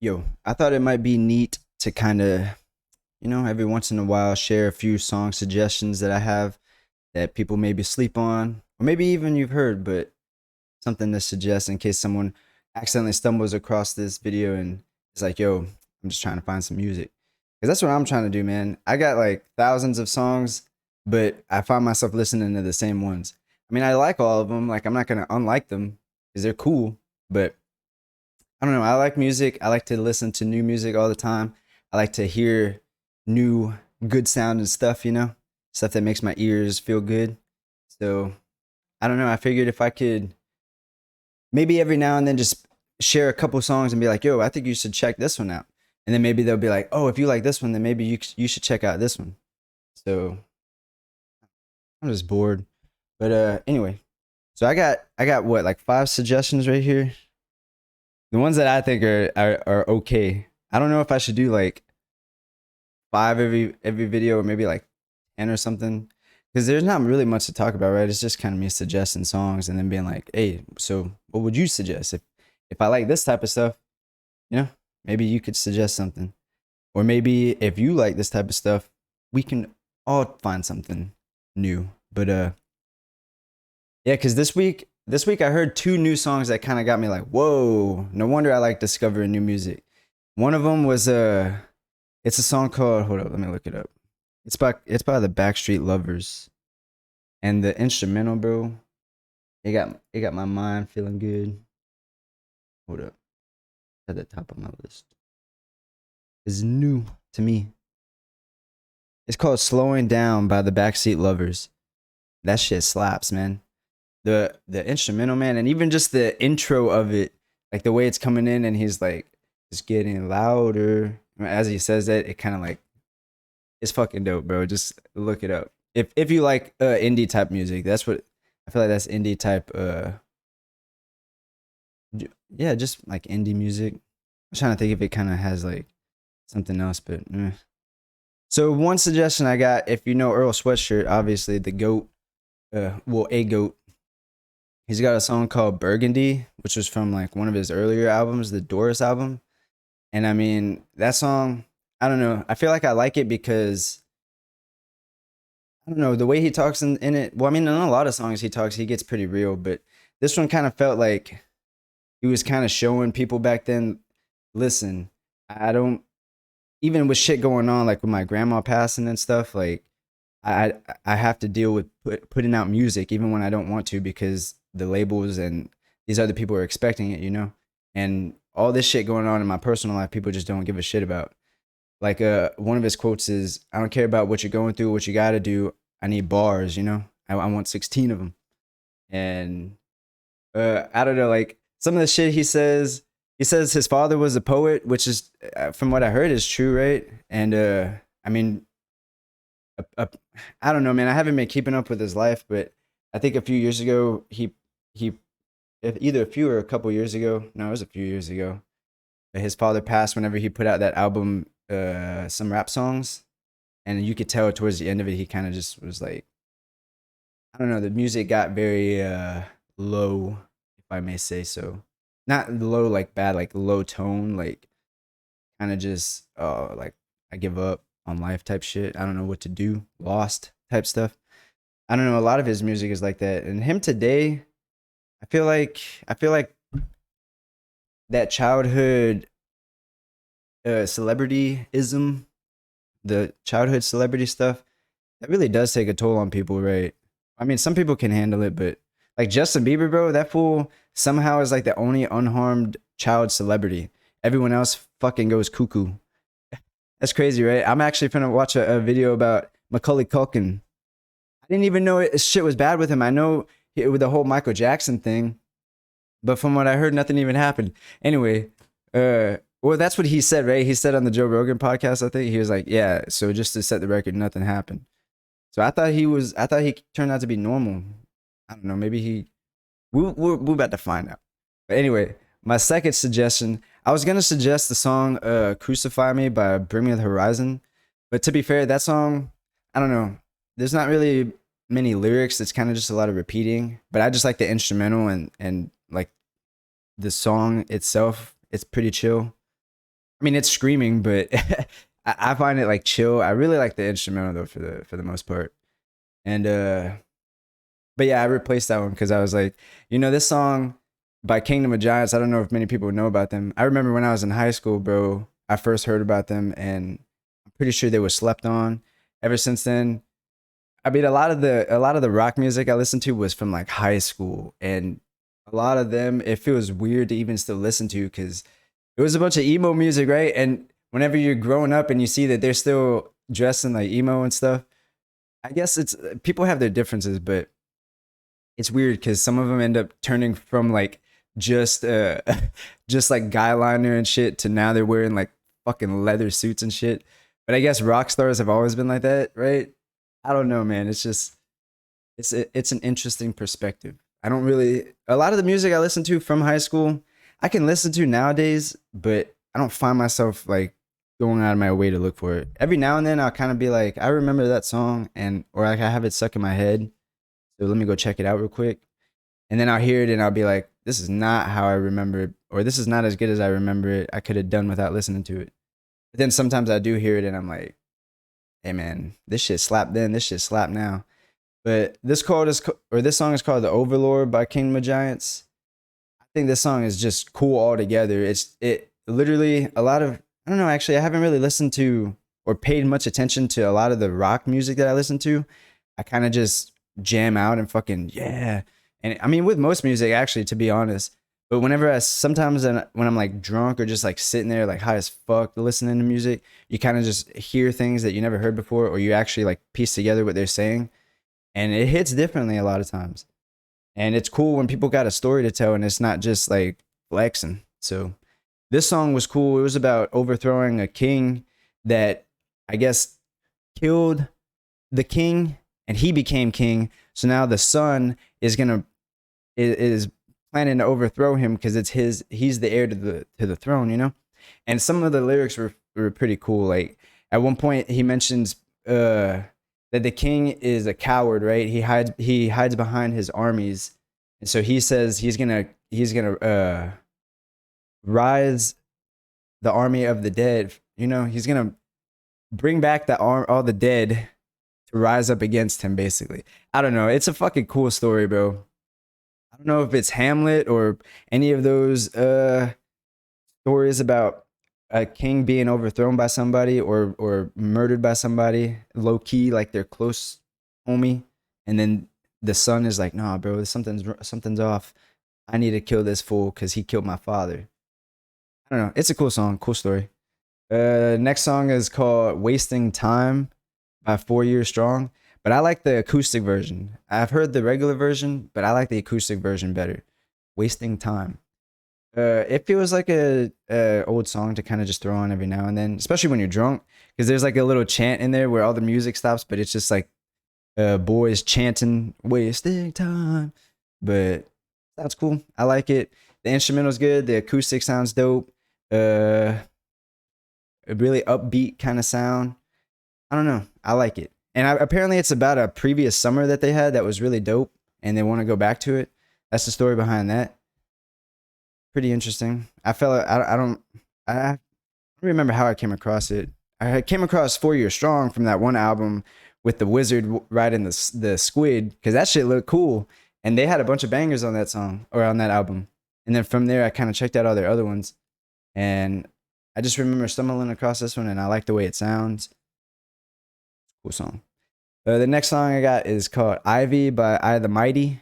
Yo, I thought it might be neat to kind of, every once in a while share a few song suggestions that I have that people maybe sleep on, or maybe even you've heard, but something to suggest in case someone accidentally stumbles across this video and is like, yo, I'm just trying to find some music. Because that's what I'm trying to do, man. I got like thousands of songs, but I find myself listening to the same ones. I mean, I like all of them. Like, I'm not going to unlike them because they're cool, but I don't know. I like music. I like to listen to new music all the time. I like to hear new good sound and stuff, stuff that makes my ears feel good. So I don't know. I figured if I could maybe every now and then just share a couple songs and be like, yo, I think you should check this one out. And then maybe they'll be like, oh, if you like this one, then maybe you should check out this one. So I'm just bored. But anyway, so I got what, like five suggestions right here. The ones that I think are okay. I don't know if I should do like five every video or maybe like 10 or something. Because there's not really much to talk about, right? It's just kind of me suggesting songs and then being like, hey, so what would you suggest? If I like this type of stuff, you know, maybe you could suggest something. Or maybe if you like this type of stuff, we can all find something new. But yeah, because this week I heard two new songs that kind of got me like, whoa, no wonder I like discovering new music. One of them was it's a song called, hold up, let me look it up. It's by the Backstreet Lovers, and the instrumental, bro, it got my mind feeling good. Hold up, at the top of my list. It's new to me. It's called "Slowing Down" by the Backseat Lovers. That shit slaps, man. The instrumental, man, and even just the intro of it, like the way it's coming in, and he's like, it's getting louder. As he says that, it kind of like it's fucking dope, bro. Just look it up. If you like indie type music, that's what I feel like. That's indie type. Yeah, just like indie music. I'm trying to think if it kind of has like something else, but so one suggestion I got, if you know Earl Sweatshirt, obviously the goat, well, a goat. He's got a song called Burgundy, which was from like one of his earlier albums, the Doris album. And I mean, that song, I don't know. I feel like I like it because I don't know the way he talks in it. Well, I mean, in a lot of songs he gets pretty real, but this one kind of felt like he was kind of showing people back then. Listen, I don't even with shit going on, like with my grandma passing and stuff. Like I I have to deal with putting out music even when I don't want to because the labels and these other people are expecting it, and all this shit going on in my personal life, people just don't give a shit about. Like one of his quotes is, "I don't care about what you're going through, what you got to do. I need bars. I want 16 of them." And I don't know, like some of the shit he says. He says his father was a poet, which is, from what I heard, is true, right? And I mean, uh, uh, I don't know, man. I haven't been keeping up with his life, but I think a few years ago, he either a few or a couple years ago. No, it was a few years ago. His father passed whenever he put out that album, some rap songs, and you could tell towards the end of it, he kind of just was like, I don't know, the music got very low, if I may say so. Not low like bad, like low tone, like kind of just like I give up on life type shit. I don't know what to do, lost type stuff. I don't know. A lot of his music is like that, and him today, I feel like that childhood celebrityism, the childhood celebrity stuff, that really does take a toll on people, right? I mean, some people can handle it, but like Justin Bieber, bro, that fool somehow is like the only unharmed child celebrity. Everyone else fucking goes cuckoo. That's crazy, right? I'm actually finna watch a video about Macaulay Culkin. I didn't even know shit was bad with him. I know with the whole Michael Jackson thing, but from what I heard, nothing even happened. Anyway, well, that's what he said, right? He said on the Joe Rogan podcast, I think he was like, "Yeah, so just to set the record, nothing happened." So I thought he turned out to be normal. I don't know. Maybe we're about to find out. But anyway, my second suggestion, I was gonna suggest the song "Crucify Me" by Bring Me the Horizon, but to be fair, that song, I don't know. There's not really many lyrics. It's kind of just a lot of repeating. But I just like the instrumental and like the song itself. It's pretty chill. I mean, it's screaming, but I find it like chill. I really like the instrumental though for the most part. And but yeah, I replaced that one because I was like, this song by Kingdom of Giants. I don't know if many people know about them. I remember when I was in high school, bro. I first heard about them, and I'm pretty sure they were slept on. Ever since then, I mean, a lot of the rock music I listened to was from like high school, and a lot of them it feels weird to even still listen to because it was a bunch of emo music, right? And whenever you're growing up and you see that they're still dressing like emo and stuff, I guess it's people have their differences, but it's weird because some of them end up turning from like just just like guy liner and shit to now they're wearing like fucking leather suits and shit. But I guess rock stars have always been like that, right? I don't know, man. It's just it's an interesting perspective. I don't really a lot of the music I listen to from high school, I can listen to nowadays, but I don't find myself like going out of my way to look for it. Every now and then I'll kind of be like, I remember that song and or like I have it stuck in my head. So let me go check it out real quick. And then I'll hear it and I'll be like, this is not how I remember it, or this is not as good as I remember it. I could have done without listening to it. But then sometimes I do hear it and I'm like, hey man, this shit slapped then, this shit slapped now. But this song is called "The Overlord" by Kingdom of Giants. I think this song is just cool altogether. It literally a lot of I don't know. Actually, I haven't really listened to or paid much attention to a lot of the rock music that I listen to. I kind of just jam out and fucking yeah. And I mean, with most music, actually, to be honest. But whenever sometimes when I'm like drunk or just like sitting there like high as fuck listening to music, you kind of just hear things that you never heard before, or you actually like piece together what they're saying, and it hits differently a lot of times. And it's cool when people got a story to tell and it's not just like flexing. So this song was cool. It was about overthrowing a king that I guess killed the king and he became king. So now the son is planning to overthrow him because he's the heir to the throne, you know? And some of the lyrics were pretty cool. Like at one point he mentions that the king is a coward, right? He hides behind his armies. And so he says he's gonna rise the army of the dead. He's gonna bring back all the dead to rise up against him, basically. I don't know. It's a fucking cool story, bro. I don't know if it's Hamlet or any of those stories about a king being overthrown by somebody or murdered by somebody low key, like their close homie, and then the son is like, "Nah, bro, something's off. I need to kill this fool because he killed my father." I don't know. It's a cool song, cool story. Next song is called "Wasting Time" by 4 Years Strong, but I like the acoustic version. I've heard the regular version, but I like the acoustic version better. "Wasting Time." It feels like a old song to kind of just throw on every now and then, especially when you're drunk, because there's like a little chant in there where all the music stops, but it's just like boys chanting "wasting time." But that's cool. I like it. The instrumental's good. The acoustic sounds dope. A really upbeat kind of sound. I don't know. I like it. And apparently it's about a previous summer that they had that was really dope, and they want to go back to it. That's the story behind that. Pretty interesting. I don't remember how I came across it. I came across 4 Years Strong from that one album with the wizard riding the squid because that shit looked cool, and they had a bunch of bangers on that song or on that album. And then from there, I kind of checked out all their other ones, and I just remember stumbling across this one, and I like the way it sounds. Cool song. The next song I got is called "Ivy" by I the Mighty.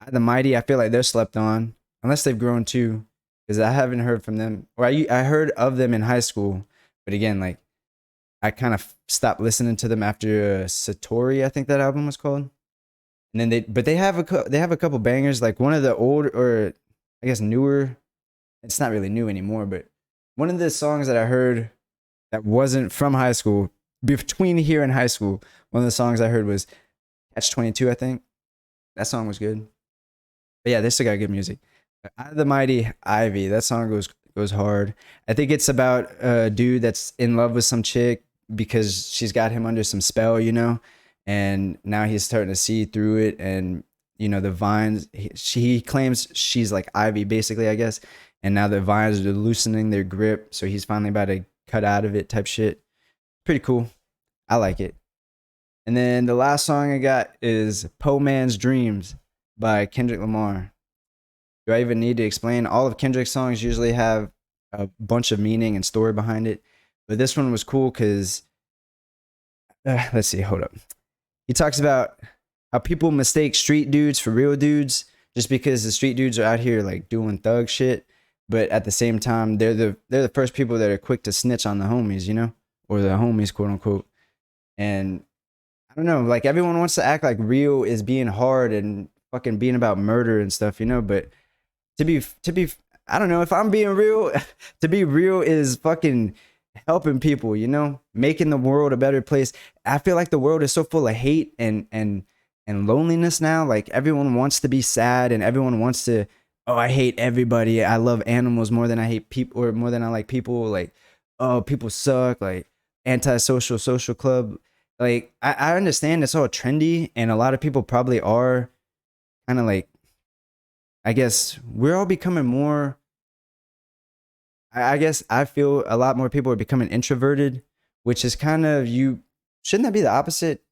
I the Mighty, I feel like they're slept on unless they've grown too, because I haven't heard from them, or I heard of them in high school, but again, like I kind of stopped listening to them after Satori, I think that album was called. And then they have a couple bangers, like one of the old, or I guess newer. It's not really new anymore, but one of the songs that I heard that wasn't from high school, between here and high school, one of the songs I heard was Catch 22, I think. That song was good. But yeah, they still got good music. I the Mighty, Ivy, that song goes hard. I think it's about a dude that's in love with some chick because she's got him under some spell, and now he's starting to see through it, and the vines. He claims she's like Ivy, basically, I guess, and now the vines are loosening their grip, so he's finally about to cut out of it type shit. Pretty cool. I like it. And then the last song I got is Poe Man's Dreams by Kendrick Lamar. Do I even need to explain? All of Kendrick's songs usually have a bunch of meaning and story behind it, but this one was cool because let's see, hold up. He talks about how people mistake street dudes for real dudes just because the street dudes are out here like doing thug shit, but at the same time they're the first people that are quick to snitch on the homies, you know, or the homies, quote unquote. And I don't know, like everyone wants to act like real is being hard and fucking being about murder and stuff, you know, but to be I don't know, if I'm being real, to be real is fucking helping people, you know, making the world a better place. I feel like the world is so full of hate and loneliness now. Like everyone wants to be sad and everyone wants to, oh, I hate everybody. I love animals more than I hate people, or more than I like people. Like, oh, people suck. Like antisocial social club. Like I understand it's all trendy and a lot of people probably are kind of like, I guess we're all becoming more, I guess I feel a lot more people are becoming introverted, which is kind of, you shouldn't that be the opposite?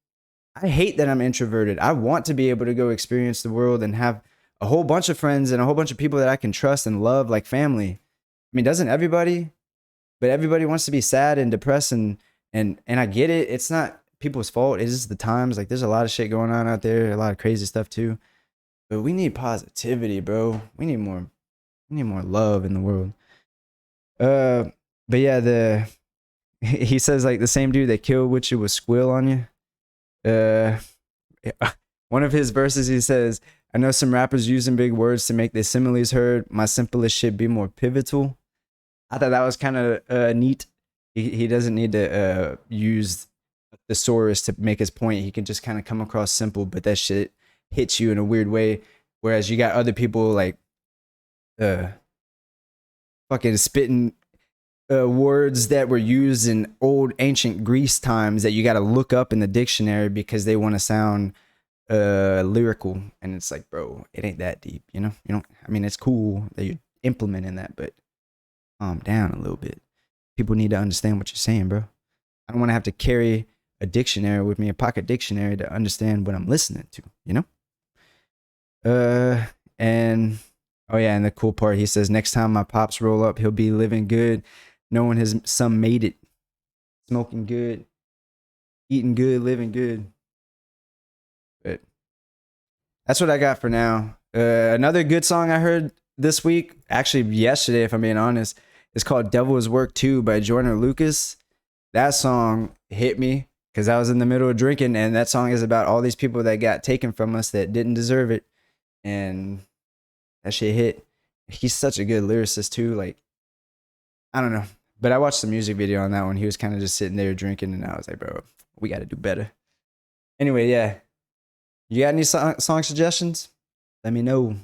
I hate that I'm introverted. I want to be able to go experience the world and have a whole bunch of friends and a whole bunch of people that I can trust and love like family. I mean, doesn't everybody? But everybody wants to be sad and depressed and I get it. It's not people's fault. It's just the times. Like there's a lot of shit going on out there, a lot of crazy stuff too. But we need positivity, bro. We need more love in the world. But yeah, he says like the same dude that killed Witcher was squill on you. One of his verses, he says, I know some rappers using big words to make their similes heard. My simplest shit be more pivotal. I thought that was kind of neat. He doesn't need to use the thesaurus to make his point. He can just kind of come across simple, but that shit hits you in a weird way. Whereas you got other people like fucking spitting words that were used in old ancient Greece times that you got to look up in the dictionary because they want to sound lyrical. And it's like, bro, it ain't that deep, you know? You don't, I mean, it's cool that you're implementing that, but calm down a little bit. People need to understand what you're saying, bro. I don't want to have to carry a dictionary with me, a pocket dictionary, to understand what I'm listening to, you know? And oh yeah, and the cool part, he says, next time my pops roll up, he'll be living good, knowing his son made it, smoking good, eating good, living good. But that's what I got for now. Another good song I heard this week, actually yesterday, if I'm being honest, is called Devil's Work 2 by Joyner Lucas. That song hit me because I was in the middle of drinking, and that song is about all these people that got taken from us that didn't deserve it. And that shit hit. He's such a good lyricist too. Like, I don't know. But I watched the music video on that one. He was kind of just sitting there drinking, and I was like, bro, we got to do better. Anyway, yeah. You got any song suggestions? Let me know.